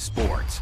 sports.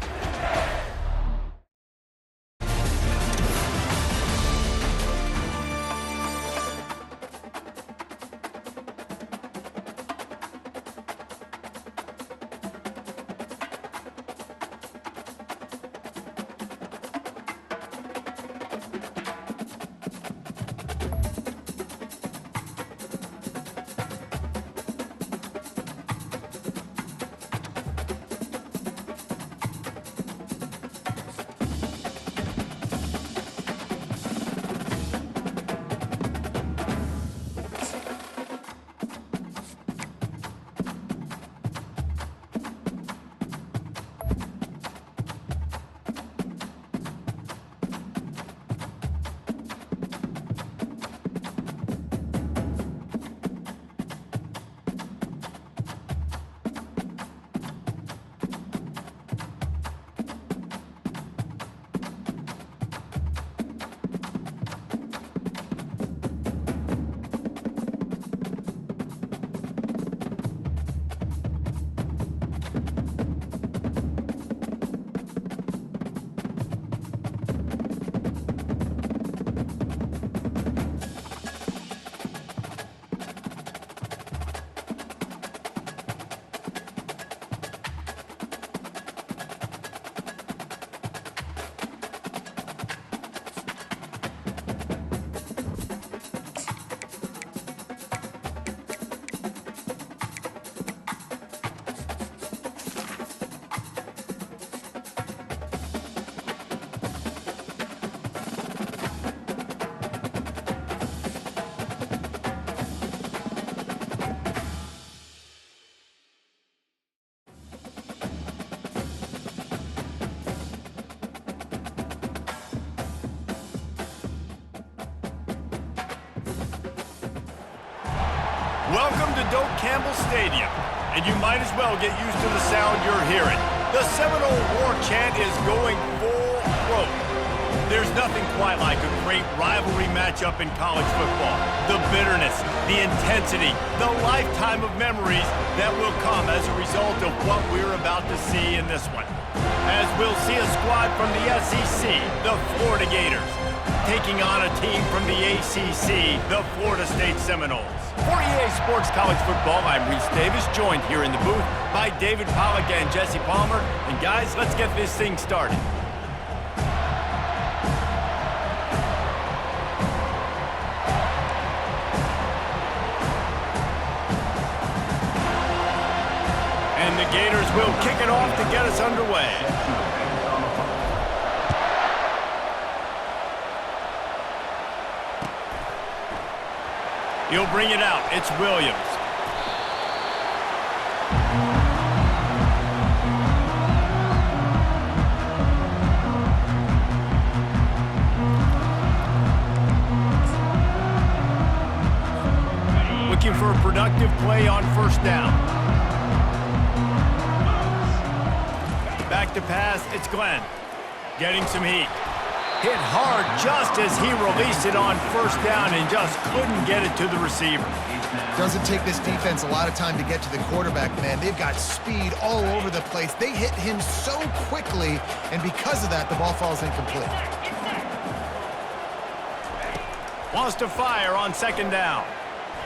Welcome to Doak Campbell Stadium, and you might as well get used to the sound you're hearing. The Seminole War chant is going full throat. There's nothing quite like a great rivalry matchup in college football. The bitterness, the intensity, the lifetime of memories that will come as a result of what we're about to see in this one. As we'll see a squad from the SEC, the Florida Gators, taking on a team from the ACC, the Florida State Seminoles. For EA Sports College Football, I'm Reese Davis, joined here in the booth by David Pollack and Jesse Palmer. And guys, let's get this thing started. And the Gators will kick it off to get us underway. He'll bring it out. It's Williams. Looking for a productive play on first down. Back to pass. It's Glenn. Getting some heat. Hit hard just as he released it on first down and just couldn't get it to the receiver. Doesn't take this defense a lot of time to get to the quarterback, man. They've got speed all over the place. They hit him so quickly, and because of that, the ball falls incomplete. Wants to fire on second down.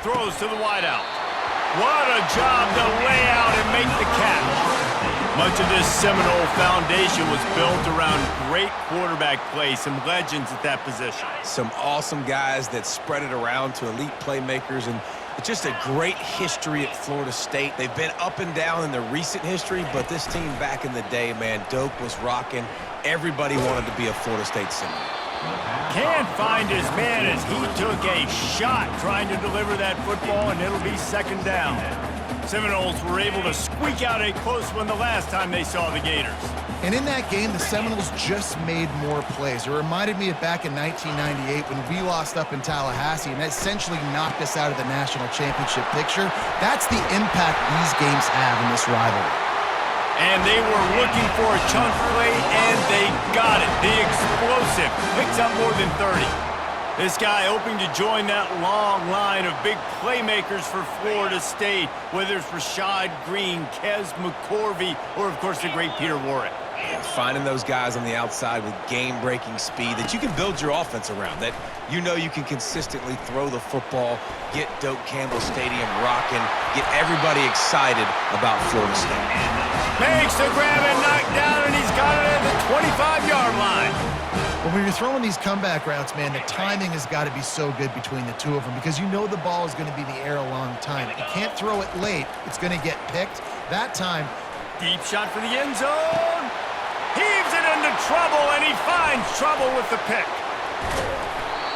Throws to the wideout. What a job to lay out and make the catch. Much of this Seminole foundation was built around great quarterback play, some legends at that position. Some awesome guys that spread it around to elite playmakers, and it's just a great history at Florida State. They've been up and down in the recent history, but this team back in the day, man, Doak was rocking. Everybody wanted to be a Florida State Seminole. Can't find his man as he took a shot trying to deliver that football, and it'll be second down. Seminoles were able to squeak out a close one the last time they saw the Gators. And in that game, the Seminoles just made more plays. It reminded me of back in 1998 when we lost up in Tallahassee and essentially knocked us out of the national championship picture. That's the impact these games have in this rivalry. And they were looking for a chunk play, and they got it. The explosive picks up more than 30. This guy hoping to join that long line of big playmakers for Florida State, whether it's Rashad Green, Kez McCorvey, or, of course, the great Peter Warrick. Yeah, finding those guys on the outside with game-breaking speed that you can build your offense around, that you know you can consistently throw the football, get Doak Campbell Stadium rocking, get everybody excited about Florida State. Makes the grab and knock down, and he's got it at the 25-yard line. Well, when you're throwing these comeback routes, man, the timing has got to be so good between the two of them because you know the ball is going to be in the air a long time. You can't throw it late. It's going to get picked. That time, deep shot for the end zone. Heaves it into trouble, and he finds trouble with the pick.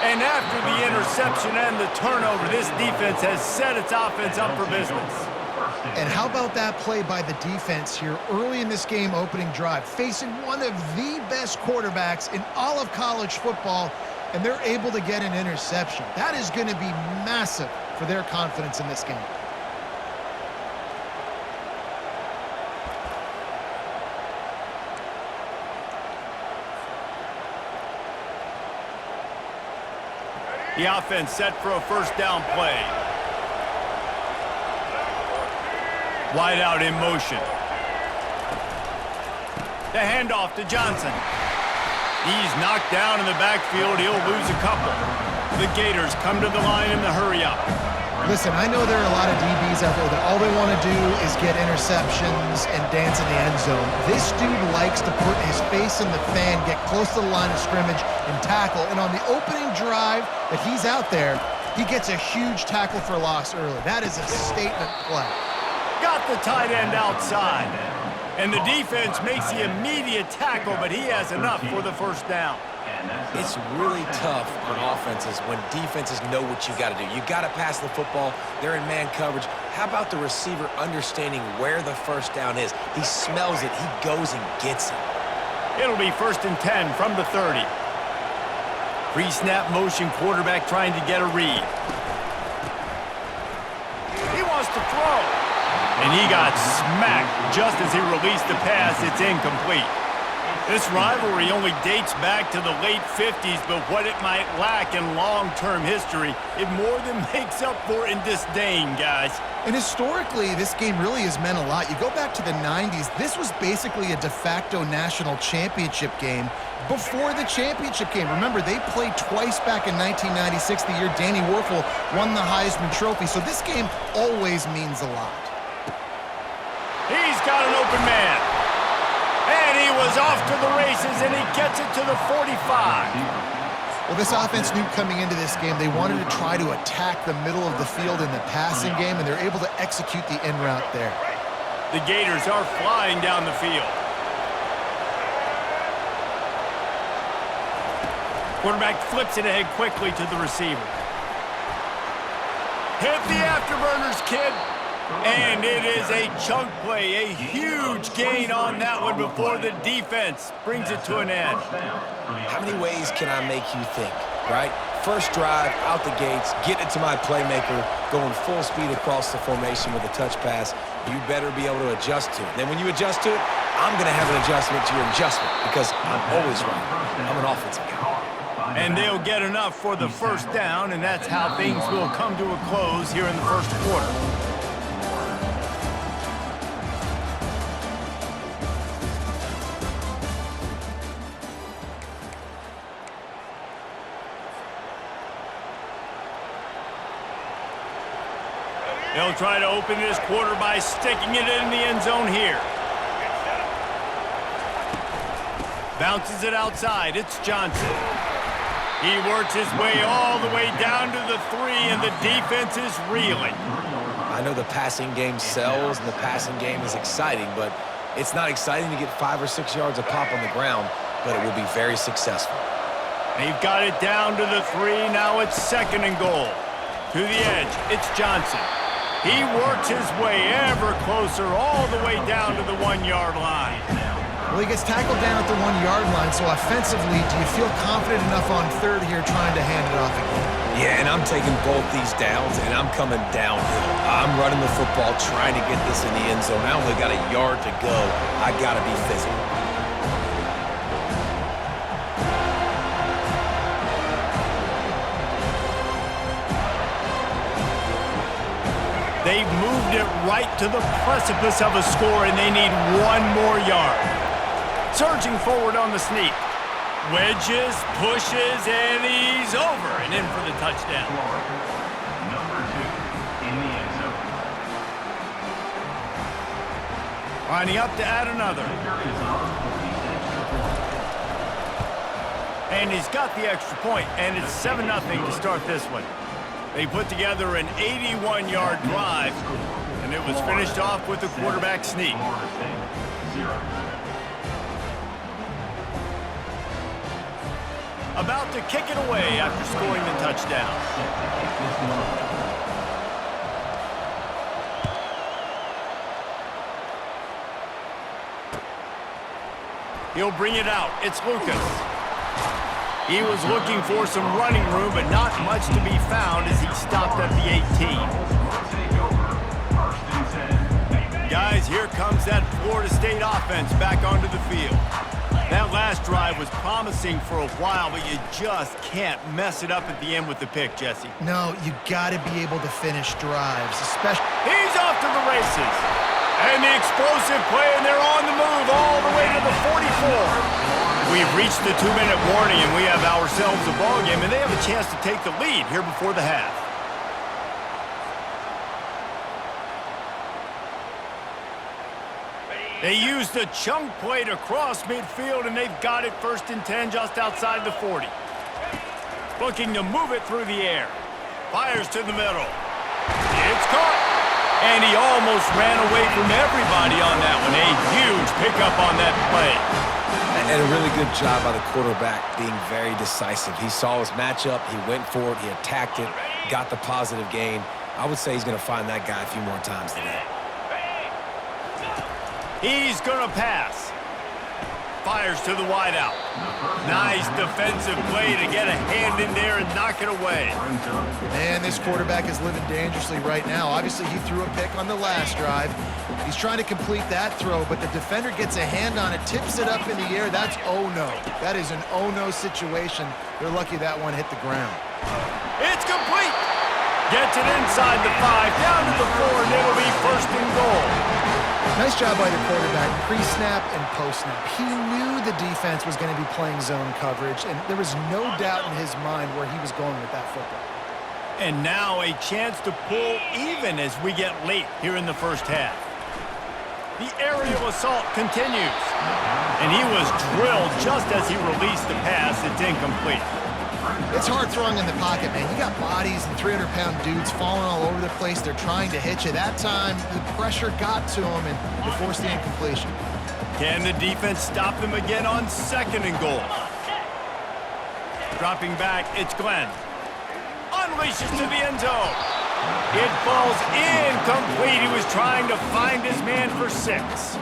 And after the interception and the turnover, this defense has set its offense up for business. And how about that play by the defense here early in this game opening drive, facing one of the best quarterbacks in all of college football, and they're able to get an interception. That is going to be massive for their confidence in this game. The offense set for a first down play. Wide out in motion. The handoff to Johnson. He's knocked down in the backfield. He'll lose a couple. The Gators come to the line in the hurry-up. Listen, I know there are a lot of DBs out there that all they want to do is get interceptions and dance in the end zone. This dude likes to put his face in the fan, get close to the line of scrimmage, and tackle. And on the opening drive that he's out there, he gets a huge tackle for loss early. That is a statement play. Got the tight end outside. And the defense makes the immediate tackle, but he has enough for the first down. It's really tough on offenses when defenses know what you got to do. You got to pass the football. They're in man coverage. How about the receiver understanding where the first down is? He smells it. He goes and gets it. It'll be 1st and 10 from the 30. Pre-snap motion, quarterback trying to get a read. He wants to throw. And he got smacked just as he released the pass. It's incomplete. This rivalry only dates back to the late 50s, but what it might lack in long-term history, it more than makes up for in disdain, guys. And historically, this game really has meant a lot. You go back to the 90s, this was basically a de facto national championship game before the championship game. Remember, they played twice back in 1996, the year Danny Werfel won the Heisman Trophy. So this game always means a lot. He's got an open man. And he was off to the races, and he gets it to the 45. Well, this offense knew coming into this game they wanted to try to attack the middle of the field in the passing game, and they're able to execute the in route there. The Gators are flying down the field. Quarterback flips it ahead quickly to the receiver. Hit the afterburners, kid. And it is a chunk play, a huge gain on that one before the defense brings it to an end. How many ways can I make you think, right? First drive, out the gates, get it to my playmaker, going full speed across the formation with a touch pass. You better be able to adjust to it. Then when you adjust to it, I'm going to have an adjustment to your adjustment because I'm always right. I'm an offensive guy. And they'll get enough for the first down, and that's how things will come to a close here in the first quarter. They'll try to open this quarter by sticking it in the end zone here. Bounces it outside. It's Johnson. He works his way all the way down to the 3, and the defense is reeling. I know the passing game sells, and the passing game is exciting, but it's not exciting to get 5 or 6 yards a pop on the ground, but it will be very successful. They've got it down to the 3. Now it's 2nd and goal. To the edge. It's Johnson. He works his way ever closer all the way down to the 1-yard line. Well, he gets tackled down at the 1-yard line, so offensively, do you feel confident enough on 3rd here trying to hand it off again? Yeah, and I'm taking both these downs, and I'm coming downhill. I'm running the football, trying to get this in the end zone. I only got a yard to go. I got to be physical. They've moved it right to the precipice of a score, and they need one more yard. Surging forward on the sneak. Wedges, pushes, and he's over and in for the touchdown. Number 2 in the end zone. Lining up to add another. And he's got the extra point, and it's 7-0 to start this one. They put together an 81-yard drive, and it was finished off with a quarterback sneak. About to kick it away after scoring the touchdown. He'll bring it out. It's Lucas. He was looking for some running room, but not much to be found as he stopped at the 18. Guys, here comes that Florida State offense back onto the field. That last drive was promising for a while, but you just can't mess it up at the end with the pick, Jesse. No, you got to be able to finish drives, especially... He's off to the races. And the explosive play, and they're on the move all the way to the 44. We've reached the 2-minute warning, and we have ourselves a ball game, and they have a chance to take the lead here before the half. They used the chunk play to cross midfield, and they've got it 1st and 10 just outside the 40. Looking to move it through the air. Fires to the middle. It's caught. And he almost ran away from everybody on that one. A huge pickup on that play. And a really good job by the quarterback being very decisive. He saw his matchup, he went for it, he attacked it, got the positive gain. I would say he's going to find that guy a few more times today. He's going to pass. Fires to the wideout. Nice defensive play to get a hand in there and knock it away. Man, this quarterback is living dangerously right now. Obviously, he threw a pick on the last drive. He's trying to complete that throw, but the defender gets a hand on it, tips it up in the air. That's oh-no. That is an oh-no situation. They're lucky that one hit the ground. It's complete. Gets it inside the 5, down to the 4, and it'll be 1st and goal. Nice job by the quarterback, pre-snap and post-snap. He knew the defense was going to be playing zone coverage, and there was no doubt in his mind where he was going with that football. And now a chance to pull even as we get late here in the first half. The aerial assault continues. And he was drilled just as he released the pass. It's incomplete. It's hard throwing in the pocket, man. You got bodies and 300-pound dudes falling all over the place. They're trying to hit you. That time, the pressure got to him, and they forced the incompletion. Can the defense stop them again on 2nd and goal? Dropping back, it's Glenn. Unleashes to the end zone. It falls incomplete. He was trying to find his man for 6.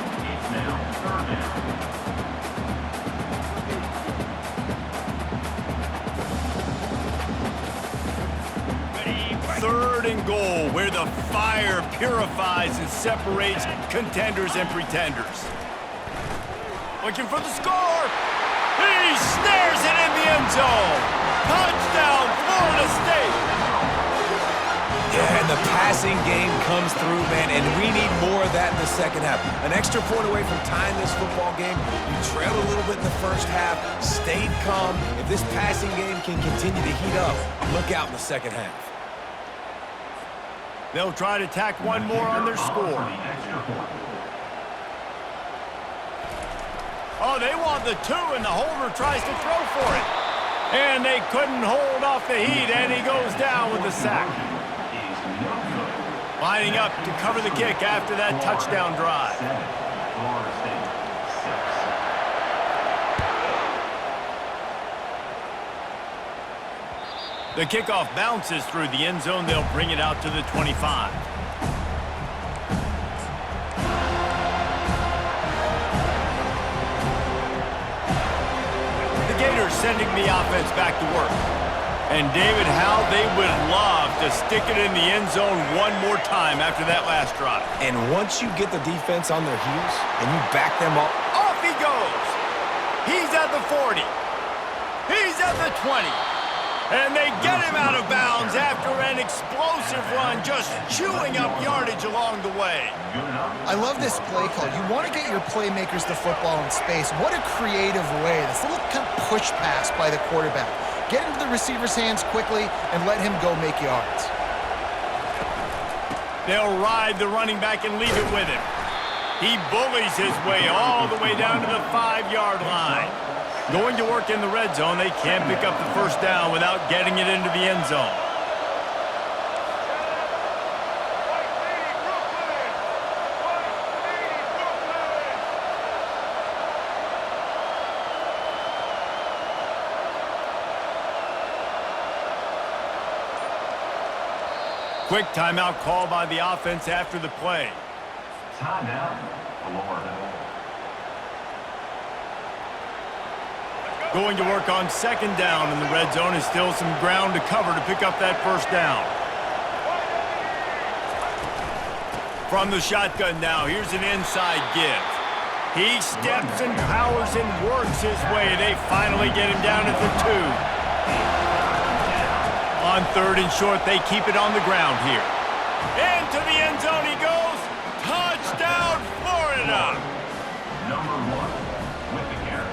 Third and goal, where the fire purifies and separates contenders and pretenders. Looking for the score. He snares it in the end zone. Touchdown, Florida State. Yeah, and the passing game comes through, man, and we need more of that in the second half. An extra point away from tying this football game. You trailed a little bit in the first half, stayed calm. If this passing game can continue to heat up, look out in the second half. They'll try to tack one more on their score. Oh, they want the 2, and the holder tries to throw for it. And they couldn't hold off the heat, and he goes down with the sack. Lining up to cover the kick after that touchdown drive. The kickoff bounces through the end zone. They'll bring it out to the 25. The Gators sending the offense back to work. And David, how they would love to stick it in the end zone one more time after that last drive. And once you get the defense on their heels and you back them up. Off he goes. He's at the 40. He's at the 20. And they get him out of bounds after an explosive run, just chewing up yardage along the way. I love this play call. You want to get your playmakers the football in space. What a creative way. This little kind of push pass by the quarterback. Get into the receiver's hands quickly and let him go make yards. They'll ride the running back and leave it with him. He bullies his way all the way down to the 5-yard line. Going to work in the red zone, they can't pick up the first down without getting it into the end zone. Quick timeout call by the offense after the play. Timeout, Florida. Going to work on second down in the red zone is still some ground to cover to pick up that first down. From the shotgun now, here's an inside give. He steps and powers and works his way. They finally get him down at the 2. On third and short, they keep it on the ground here. Into the end zone he goes. Touchdown, Florida! Number 1 with the carry.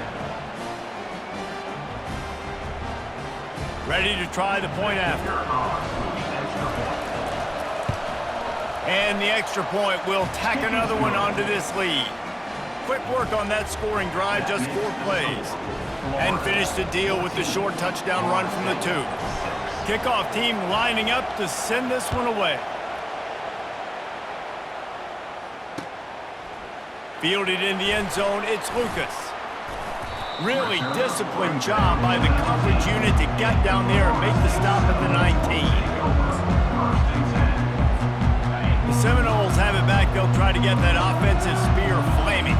Ready to try the point after. And the extra point will tack another one onto this lead. Quick work on that scoring drive, just 4 plays. And finish the deal with the short touchdown run from the 2. Kickoff team lining up to send this one away. Fielded in the end zone, it's Lucas. Really disciplined job by the coverage unit to get down there and make the stop at the 19. The Seminoles have it back. They'll try to get that offensive spear flaming.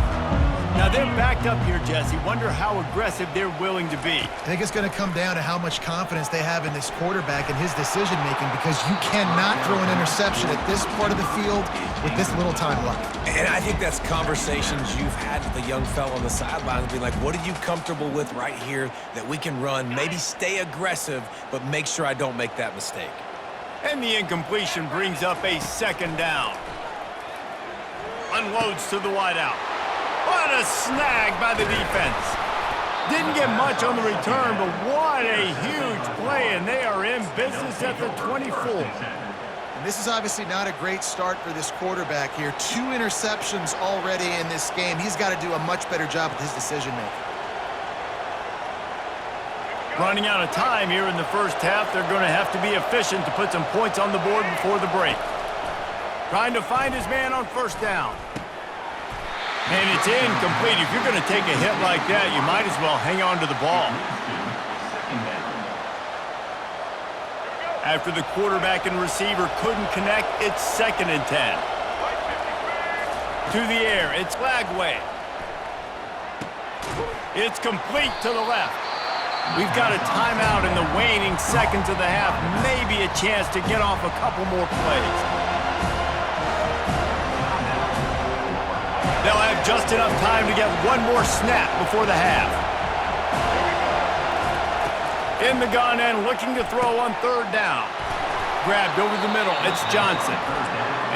Now they're backed up here, Jesse. Wonder how aggressive they're willing to be. I think it's going to come down to how much confidence they have in this quarterback and his decision-making, because you cannot throw an interception at this part of the field with this little time left. And I think that's conversations you've had with a young fellow on the sidelines, be like, what are you comfortable with right here that we can run? Maybe stay aggressive, but make sure I don't make that mistake. And the incompletion brings up a second down. Unloads to the wideout. What a snag by the defense. Didn't get much on the return, but what a huge play, and they are in business at the 24. And this is obviously not a great start for this quarterback here. 2 interceptions already in this game. He's got to do a much better job with his decision-making. Running out of time here in the first half, they're going to have to be efficient to put some points on the board before the break. Trying to find his man on first down. And it's incomplete. If you're going to take a hit like that, you might as well hang on to the ball. After the quarterback and receiver couldn't connect, it's 2nd and 10. To the air, it's Lagway. It's complete to the left. We've got a timeout in the waning seconds of the half. Maybe a chance to get off a couple more plays. They'll have just enough time to get one more snap before the half. In the gun and looking to throw on third down. Grabbed over the middle, it's Johnson.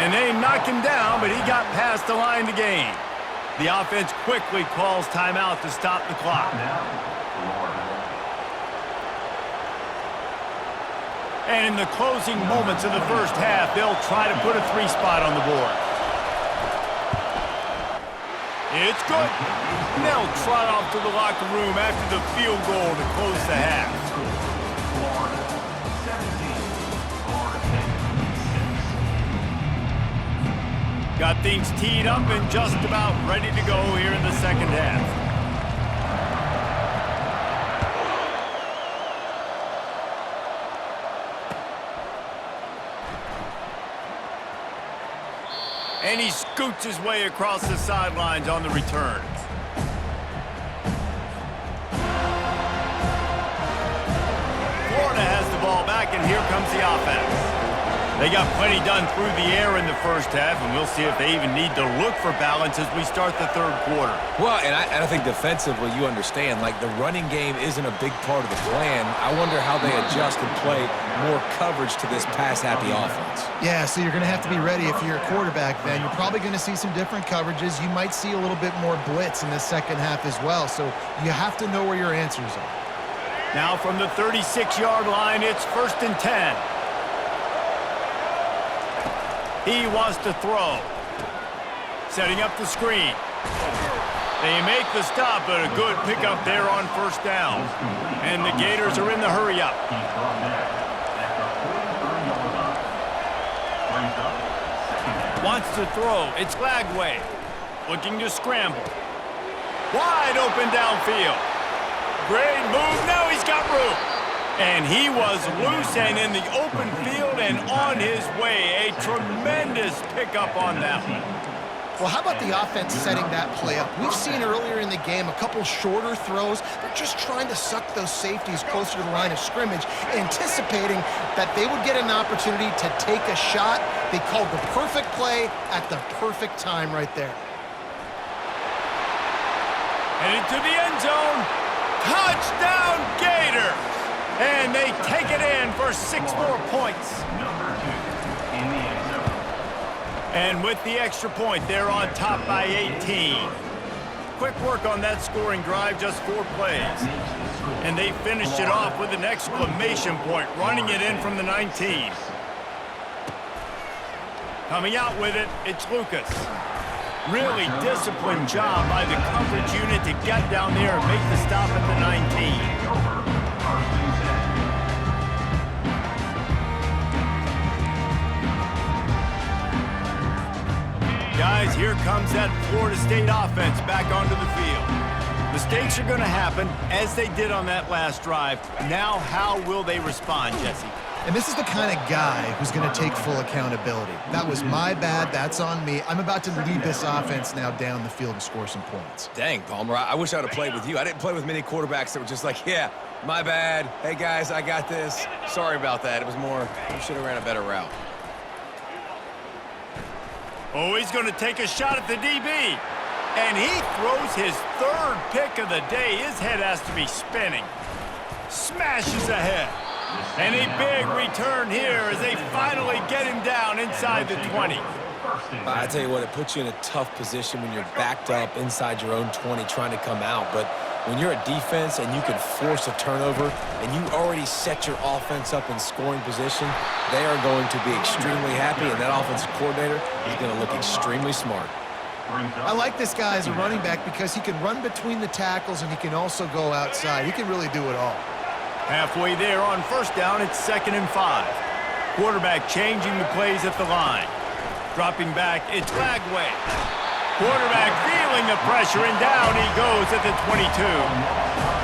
And they knock him down, but he got past the line to gain. The offense quickly calls timeout to stop the clock. And in the closing moments of the first half, they'll try to put a 3 spot on the board. It's good. And they'll trot off to the locker room after the field goal to close the half. Got things teed up and just about ready to go here in the second half. And he scoots his way across the sidelines on the return. Florida has the ball back, and here comes the offense. They got plenty done through the air in the first half, and we'll see if they even need to look for balance as we start the third quarter. Well, and I think defensively, you understand, like the running game isn't a big part of the plan. I wonder how they adjust and play more coverage to this pass-happy offense. Yeah, so you're going to have to be ready if you're a quarterback then. You're probably going to see some different coverages. You might see a little bit more blitz in the second half as well, so you have to know where your answers are. Now from the 36-yard line, it's 1st and 10. He wants to throw. Setting up the screen. They make the stop, but a good pickup there on 1st down. And the Gators are in the hurry up. Wants to throw. It's Lagway. Looking to scramble. Wide open downfield. Great move. Now he's got room. And he was loose and in the open field and on his way. A tremendous pickup on that one. Well, how about the offense setting that play up? We've seen earlier in the game a couple shorter throws. They're just trying to suck those safeties closer to the line of scrimmage, anticipating that they would get an opportunity to take a shot. They called the perfect play at the perfect time right there. Headed to the end zone. Touchdown, Gator! And they take it in for 6 more points. Number 2 in the end zone. And with the extra point, they're on top by 18. Quick work on that scoring drive, just 4 plays. And they finished it off with an exclamation point, running it in from the 19. Coming out with it, it's Lucas. Really disciplined job by the coverage unit to get down there and make the stop at the 19. Guys, here comes that Florida State offense back onto the field. Mistakes are going to happen, as they did on that last drive. Now, how will they respond, Jesse? And this is the kind of guy who's going to take full accountability. That was my bad. That's on me. I'm about to lead this offense now down the field and score some points. Dang, Palmer, I wish I would have played with you. I didn't play with many quarterbacks that were just like, yeah, my bad. Hey, guys, I got this. Sorry about that. It was more, you should have ran a better route. Oh, he's going to take a shot at the DB. And he throws his 3rd pick of the day. His head has to be spinning. Smashes ahead. And a big return here as they finally get him down inside the 20. I tell you what, it puts you in a tough position when you're backed up inside your own 20 trying to come out. But when you're a defense and you can force a turnover and you already set your offense up in scoring position, they are going to be extremely happy, and that offensive coordinator is going to look extremely smart. I like this guy as a running back because he can run between the tackles and he can also go outside. He can really do it all. Halfway there on 1st down, it's 2nd and 5. Quarterback changing the plays at the line. Dropping back, it's Lagway. Quarterback feeling the pressure, and down he goes at the 22.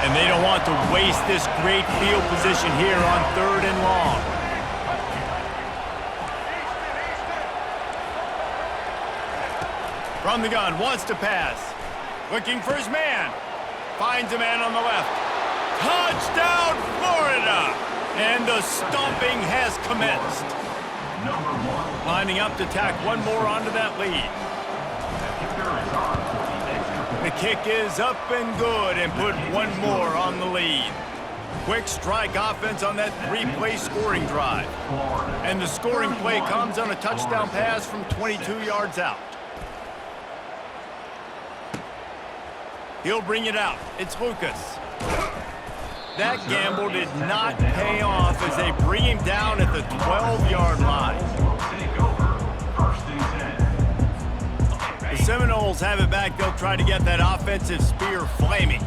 And they don't want to waste this great field position here on 3rd and long. From the gun, wants to pass. Looking for his man. Finds a man on the left. Touchdown, Florida! And the stomping has commenced. Lining up to tack one more onto that lead. The kick is up and good and put one more on the lead. Quick strike offense on that 3-play scoring drive. And the scoring play comes on a touchdown pass from 22 yards out. He'll bring it out. It's Lucas. That gamble did not pay off as they bring him down at the 12-yard line. The Seminoles have it back. They'll try to get that offensive spear flaming.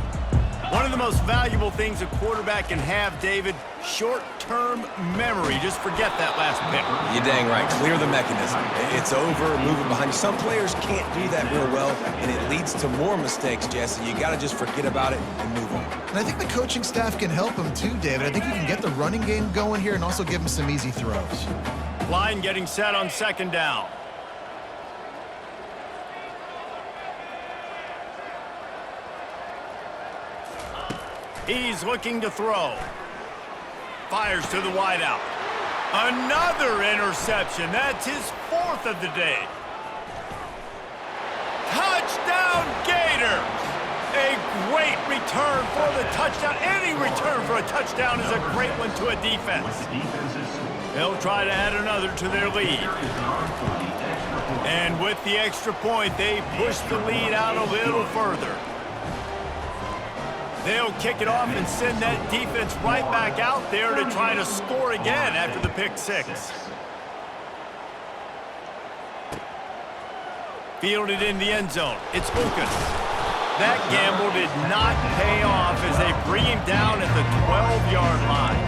One of the most valuable things a quarterback can have, David, short-term memory. Just forget that last pick. You're dang right. Clear the mechanism. It's over, moving behind you. Some players can't do that real well, and it leads to more mistakes, Jesse. You got to just forget about it and move on. And I think the coaching staff can help him too, David. I think you can get the running game going here and also give him some easy throws. Line getting set on 2nd down. He's looking to throw. Fires to the wideout. Another interception. That's his 4th of the day. Touchdown Gators! A great return for the touchdown. Any return for a touchdown is a great one to a defense. They'll try to add another to their lead. And with the extra point, they push the lead out a little further. They'll kick it off and send that defense right back out there to try to score again after the pick 6. Fielded in the end zone. It's Lucas. That gamble did not pay off as they bring him down at the 12-yard line.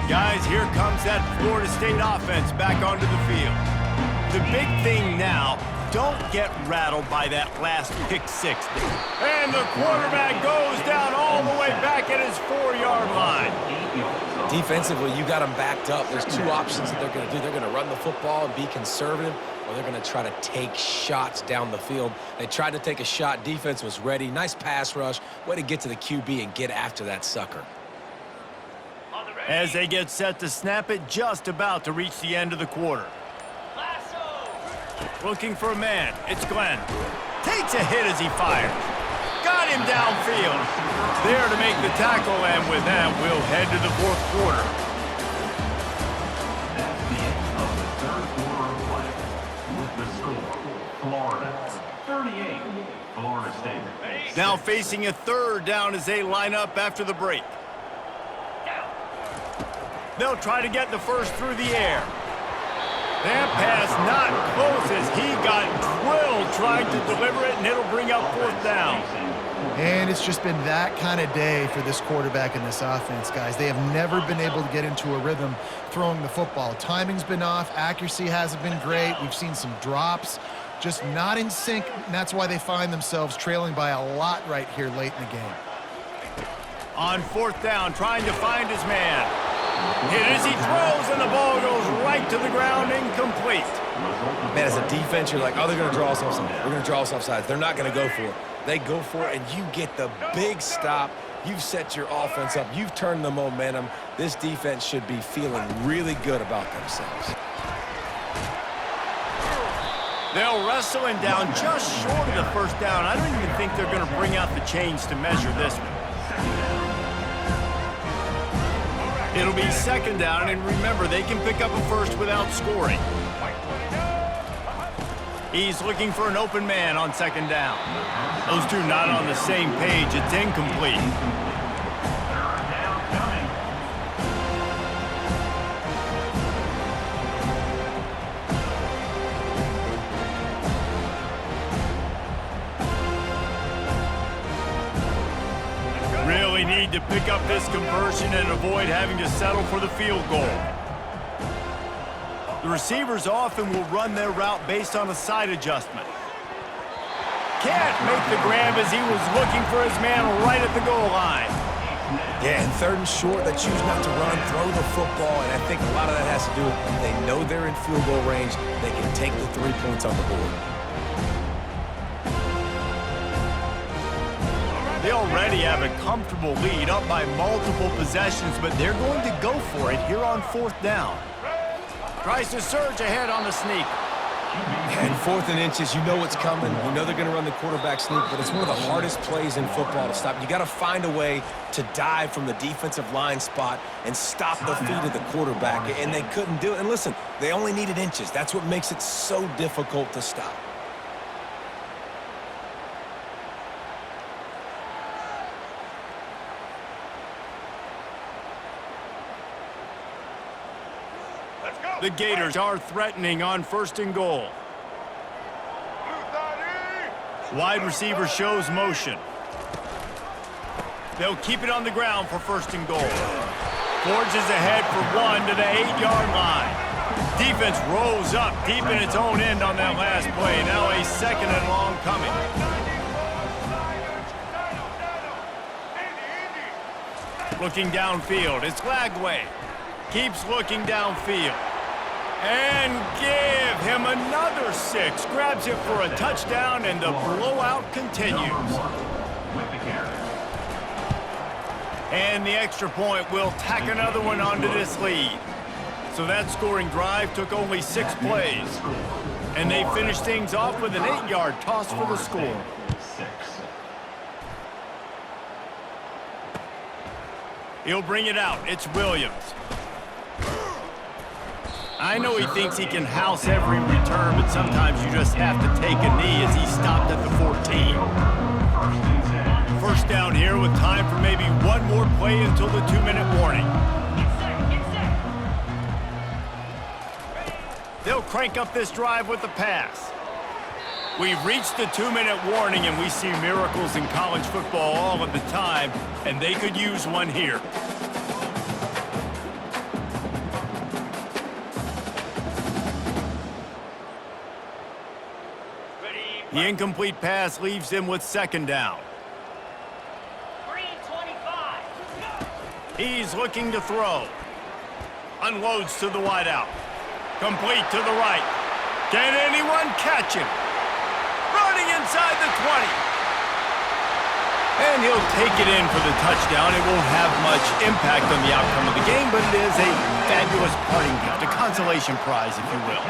Guys, here comes that Florida State offense back onto the field. The big thing now, don't get rattled by that last pick 6. And the quarterback goes down all the way back at his 4-yard line. Defensively, you got them backed up. There's 2 options that they're going to do. They're going to run the football and be conservative, or they're going to try to take shots down the field. They tried to take a shot. Defense was ready. Nice pass rush. Way to get to the QB and get after that sucker. As they get set to snap it, just about to reach the end of the quarter. Looking for a man. It's Glenn. Takes a hit as he fires. Got him downfield. There to make the tackle, and with that, we'll head to the 4th quarter. That's the end of the 3rd quarter of play. With the score, Florida 38, Florida State. Now facing a 3rd down as they line up after the break. They'll try to get the first through the air. That pass not close as he got drilled trying to deliver it, and it'll bring up 4th down. And it's just been that kind of day for this quarterback and this offense, guys. They have never been able to get into a rhythm throwing the football. Timing's been off. Accuracy hasn't been great. We've seen some drops, just not in sync, and that's why they find themselves trailing by a lot right here late in the game. On 4th down, trying to find his man. Hit as he throws, and the ball goes right to the ground, incomplete. Man, as a defense, you're like, oh, they're going to draw us offside. They're going to draw us offside. They're not going to go for it. They go for it, and you get the big stop. You've set your offense up. You've turned the momentum. This defense should be feeling really good about themselves. They'll wrestle him down just short of the 1st down. I don't even think they're going to bring out the chains to measure this one. It'll be 2nd down, and remember, they can pick up a first without scoring. He's looking for an open man on 2nd down. Those two not on the same page. It's incomplete. Really need to pick up this conversion and avoid having to settle for the field goal. The receivers often will run their route based on a side adjustment. Can't make the grab as he was looking for his man right at the goal line. Yeah, and 3rd and short, they choose not to run, throw the football, and I think a lot of that has to do with they know they're in field goal range. They can take the 3 points on the board. They already have a comfortable lead, up by multiple possessions, but they're going to go for it here on 4th down. Tries to surge ahead on the sneak. And 4th and inches, you know what's coming. You know they're going to run the quarterback sneak, but it's one of the hardest plays in football to stop. You got to find a way to dive from the defensive line spot and stop the feet of the quarterback, and they couldn't do it. And listen, they only needed inches. That's what makes it so difficult to stop. The Gators are threatening on 1st and goal. Wide receiver shows motion. They'll keep it on the ground for 1st and goal. Forges ahead for 1 to the 8-yard line. Defense rolls up deep in its own end on that last play. Now a 2nd and long coming. Looking downfield, it's Lagway. Keeps looking downfield. And give him another 6. Grabs it for a touchdown, and the blowout continues. And the extra point will tack another one onto this lead. So that scoring drive took only 6 plays. And they finished things off with an 8-yard toss for the score. He'll bring it out. It's Williams. I know he thinks he can house every return, but sometimes you just have to take a knee as he stopped at the 14. First down here with time for maybe one more play until the 2-minute warning. They'll crank up this drive with the pass. We've reached the 2-minute warning, and we see miracles in college football all of the time, and they could use one here. The incomplete pass leaves him with 2nd down. He's looking to throw. Unloads to the wideout. Complete to the right. Can anyone catch him? Running inside the 20. And he'll take it in for the touchdown. It won't have much impact on the outcome of the game, but it is a fabulous parting gift, a consolation prize, if you will.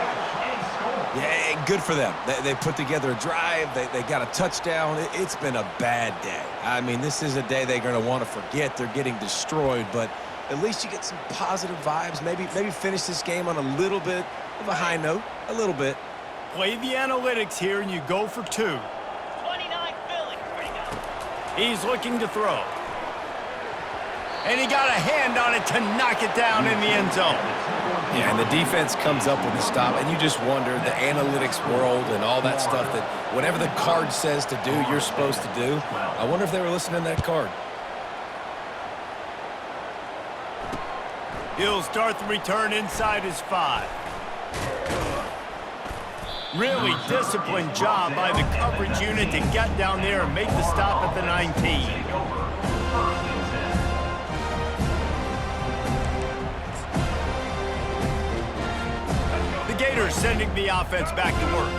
Yeah, good for them. They put together a drive. They got a touchdown. It's been a bad day. I mean, this is a day they're going to want to forget. They're getting destroyed, but at least you get some positive vibes. Maybe finish this game on a little bit of a high note, a little bit. Play the analytics here, and you go for 2. 29 Philly. Ready to go. He's looking to throw. And he got a hand on it to knock it down in the end zone. Yeah, and the defense comes up with the stop, and you just wonder, the analytics world and all that stuff, that whatever the card says to do, you're supposed to do. I wonder if they were listening to that card. He'll start the return inside his 5. Really disciplined job by the coverage unit to get down there and make the stop at the 19. Gators sending the offense back to work.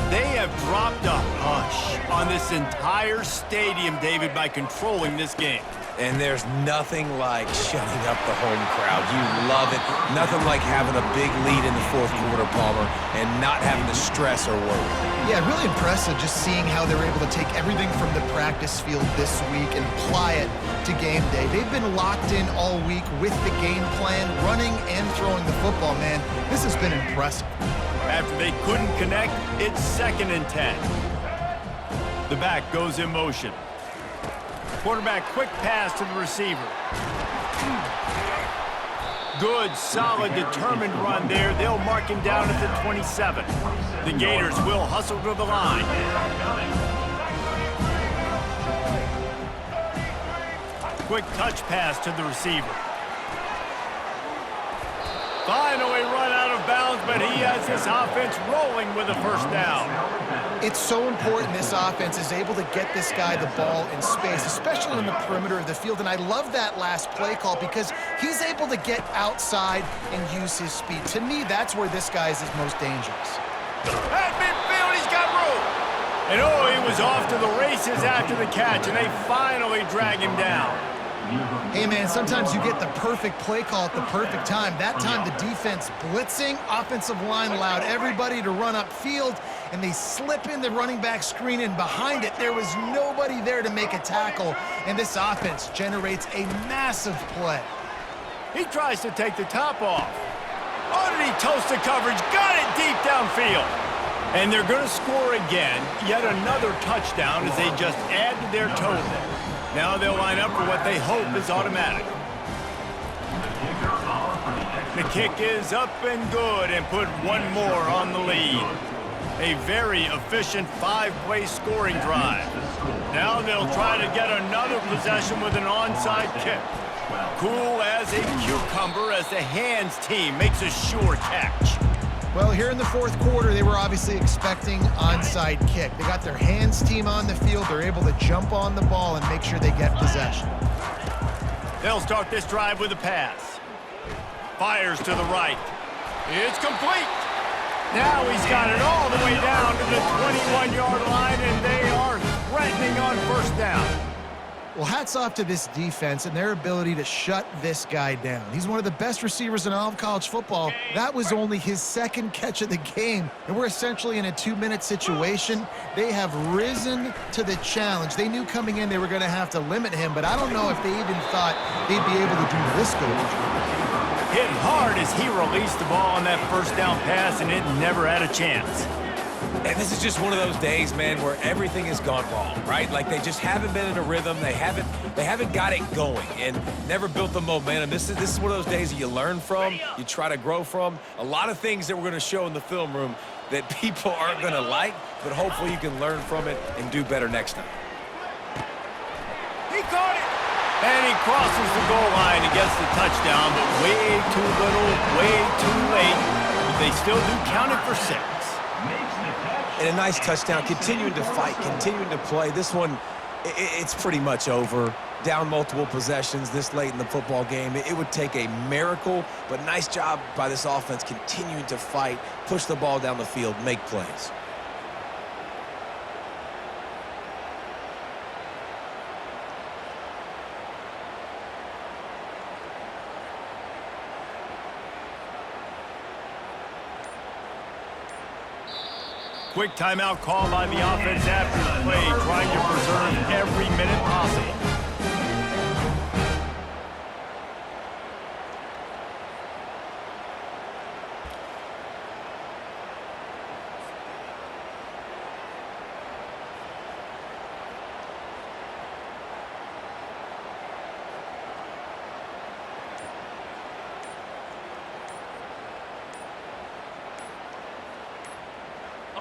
They have dropped a hush on this entire stadium, David, by controlling this game. And there's nothing like shutting up the home crowd. You love it. Nothing like having a big lead in the 4th quarter, Palmer, and not having to stress or worry. Yeah, really impressive just seeing how they were able to take everything from the practice field this week and apply it to game day. They've been locked in all week with the game plan, running and throwing the football, man. This has been impressive. After they couldn't connect, it's 2nd and 10. The back goes in motion. Quarterback quick pass to the receiver. Good, solid, determined run there. They'll mark him down at the 27. The Gators will hustle to the line. Quick touch pass to the receiver. Finally run out of bounds, but he has this offense rolling with a 1st down. It's so important this offense is able to get this guy the ball in space, especially in the perimeter of the field. And I love that last play call because he's able to get outside and use his speed. To me, that's where this guy is his most dangerous. At midfield, he's got room. And oh, he was off to the races after the catch, and they finally drag him down. Hey, man, sometimes you get the perfect play call at the perfect time. That time, the defense blitzing, offensive line allowed everybody to run upfield, and they slip in the running back screen, and behind it, there was nobody there to make a tackle, and this offense generates a massive play. He tries to take the top off. Oh, did he toast the coverage? Got it deep downfield. And they're going to score again, yet another touchdown as they just add to their total. Now they'll line up for what they hope is automatic. The kick is up and good and put one more on the lead. A very efficient 5-play scoring drive. Now they'll try to get another possession with an onside kick. Cool as a cucumber as the hands team makes a sure catch. Well, here in the 4th quarter, they were obviously expecting onside kick. They got their hands team on the field. They're able to jump on the ball and make sure they get possession. They'll start this drive with a pass. Fires to the right. It's complete. Now he's got it all the way down to the 21-yard line, and they are threatening on 1st down. Well, hats off to this defense and their ability to shut this guy down. He's one of the best receivers in all of college football. That was only his second catch of the game, and we're essentially in a 2-minute situation. They have risen to the challenge. They knew coming in they were going to have to limit him, but I don't know if they even thought they'd be able to do this good. Hit hard as he released the ball on that first down pass, and it never had a chance. And this is just one of those days, man, where everything has gone wrong, right? Like they just haven't been in a rhythm. They haven't got it going and never built the momentum. This is one of those days that you learn from, you try to grow from. A lot of things that we're going to show in the film room that people aren't going to like, but hopefully you can learn from it and do better next time. He caught it! And he crosses the goal line and gets the touchdown, but way too little, way too late. But they still do count it for 6. And a nice touchdown, continuing to fight, continuing to play. This one, it's pretty much over. Down multiple possessions this late in the football game. It would take a miracle, but nice job by this offense continuing to fight, push the ball down the field, make plays. Quick timeout call by the offense after the play, trying to preserve every minute possible.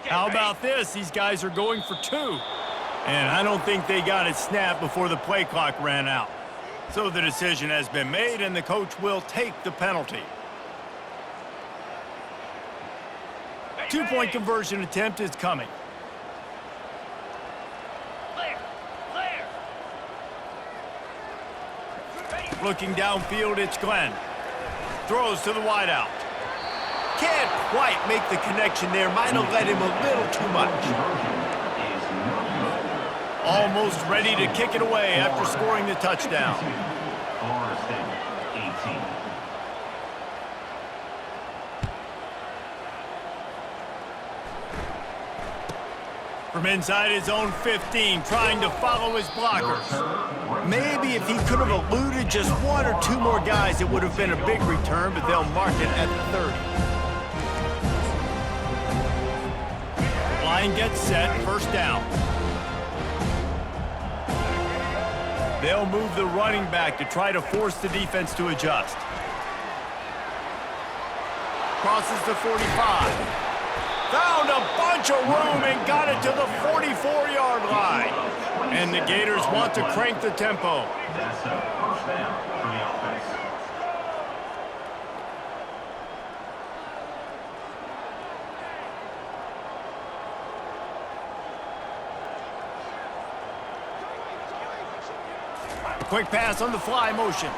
How about this? These guys are going for 2. And I don't think they got it snapped before the play clock ran out. So the decision has been made, and the coach will take the penalty. 2-point conversion attempt is coming. Looking downfield, it's Glenn. Throws to the wideout. Can't quite make the connection there. Might have let him a little too much. Almost ready to kick it away after scoring the touchdown. From inside his own 15, trying to follow his blockers. Maybe if he could have eluded just 1 or 2 more guys, it would have been a big return, but they'll mark it at the 30. Line gets set, first down. They'll move the running back to try to force the defense to adjust. Crosses the 45. Found a bunch of room and got it to the 44-yard line. And the Gators want to crank the tempo. That's a first down for the offense. Quick pass on the fly motion.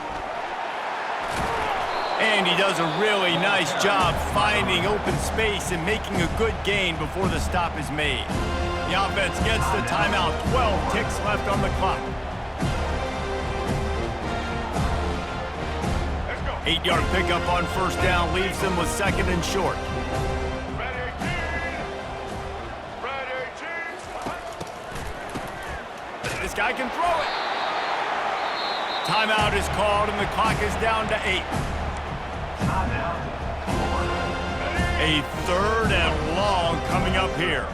And he does a really nice job finding open space and making a good gain before the stop is made. The offense gets the timeout. 12 ticks left on the clock. 8-yard pickup on first down leaves them with 2nd and short. This guy can throw it. Timeout is called, and the clock is down to 8. A 3rd and long coming up here.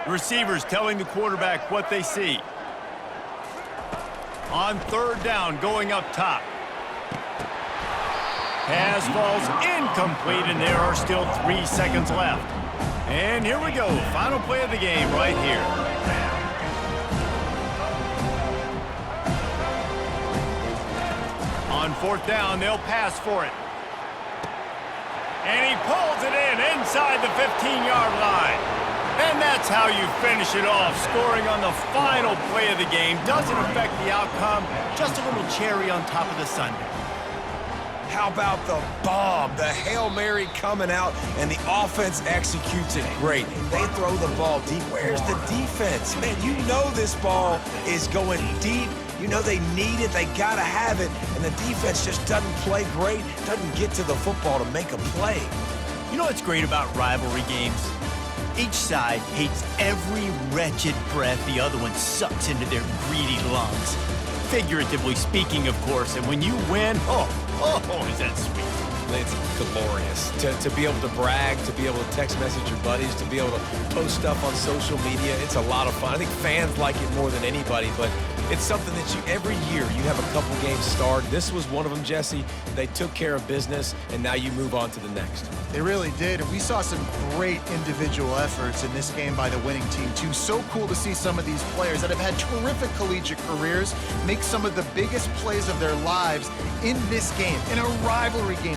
Receivers telling the quarterback what they see. On 3rd down, going up top. Pass falls incomplete, and there are still 3 seconds left. And here we go, final play of the game right here. On 4th down, they'll pass for it. And he pulls it in inside the 15-yard line. And that's how you finish it off, scoring on the final play of the game. Doesn't affect the outcome, just a little cherry on top of the sundae. How about the bomb, the Hail Mary coming out, and the offense executes it great. They throw the ball deep. Where's the defense? Man, you know this ball is going deep. You know they need it, they gotta have it, and the defense just doesn't play great, doesn't get to the football to make a play. You know what's great about rivalry games? Each side hates every wretched breath the other one sucks into their greedy lungs. Figuratively speaking, of course, and when you win, is that sweet. It's glorious to be able to brag, to be able to text message your buddies, to be able to post stuff on social media. It's a lot of fun. I think fans like it more than anybody, but it's something that every year you have a couple games start. This was one of them, Jesse. They took care of business, and now you move on to the next. They really did, and we saw some great individual efforts in this game by the winning team, too. So cool to see some of these players that have had terrific collegiate careers make some of the biggest plays of their lives in this game, in a rivalry game.